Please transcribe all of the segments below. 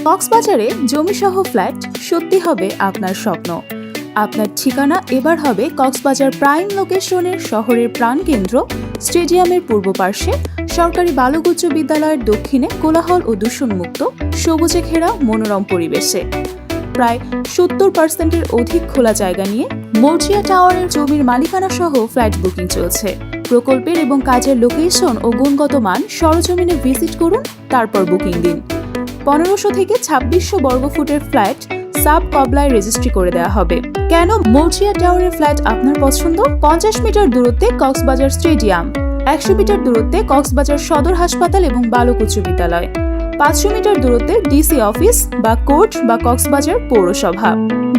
কক্সবাজারে জমিসহ ফ্ল্যাট সত্যি হবে আপনার স্বপ্ন। আপনার ঠিকানা এবার হবে কক্সবাজার প্রাইম লোকেশনের শহরের প্রাণকেন্দ্র স্টেডিয়ামের পূর্ব পার্শ্বে সরকারি বালক উচ্চ বিদ্যালয়ের দক্ষিণে কোলাহল ও দূষণমুক্ত সবুজে ঘেরা মনোরম পরিবেশে। প্রায় 70% অধিক খোলা জায়গা নিয়ে মৌচিয়া টাওয়ারের জমির মালিকানা সহ ফ্ল্যাট বুকিং চলছে। প্রকল্পের এবং কাজের লোকেশন ও গুণগত মান সরজমিনে ভিজিট করুন, তারপর বুকিং দিন। 1500 থেকে 2600 বর্গফুটের ফ্ল্যাট সাব কবলায় রেজিস্ট্রি করে দেওয়া হবে। কেন মৌচিয়া টাওয়ারের ফ্ল্যাট আপনার পছন্দ? 50 মিটার দূরত্বে কক্সবাজার স্টেডিয়াম, 100 মিটার দূরত্বে কক্সবাজার সদর হাসপাতাল এবং বালক উচ্চ বিদ্যালয়, 500 মিটার দূরত্বে ডিসি অফিস বা কোর্ট বা কক্সবাজার পৌরসভা।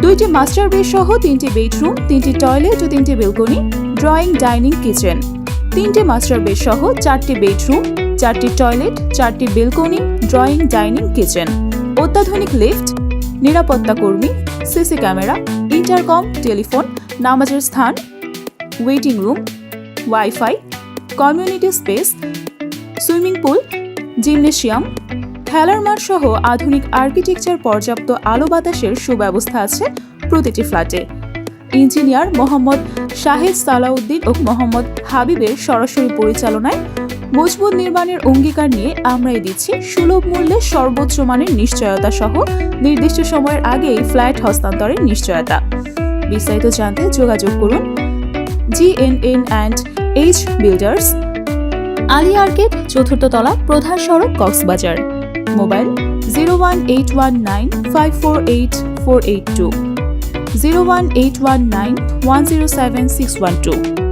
2টি মাস্টার বেড সহ 3টি বেডরুম, 3টি টয়লেট ও 3টি বেলকনি, ড্রয়িং ডাইনিং কিচেন। 3টি মাস্টার বেড সহ 4টি বেডরুম, 4টি টয়লেট, 4টি বেলকনি, ড্রয়িং ডাইনিং কিচেন। অত্যাধুনিক লিফট, নিরাপত্তা কর্মী, সিসি ক্যামেরা, ইন্টারকম, টেলিফোন, নামাজের স্থান, waiting room, wifi, community space, swimming pool, gymnasium, খেলার মাঠ সহ আধুনিক আর্কিটেকচার, পর্যাপ্ত আলো বাতাসের সুব্যবস্থা আছে প্রতিটি ফ্ল্যাটে। ইঞ্জিনিয়ার মোহাম্মদ শাহেদ সালাউদ্দিন ও মোহাম্মদ হাবিবের সরাসরি পরিচালনায় মজবুত নির্মাণের অঙ্গীকার নিয়ে আমরাই দিচ্ছি সুলভ মূল্যে সর্বোচ্চ মানের নিশ্চয়তা সহ নির্দিষ্ট সময়ের আগেই ফ্ল্যাট হস্তান্তরের নিশ্চয়তা। বিস্তারিত জানতে যোগাযোগ করুন GNN&H builders, Ali arcade, 4th তলা, প্রধান সড়ক, কক্সবাজার। মোবাইল 01819548482, 01819107612।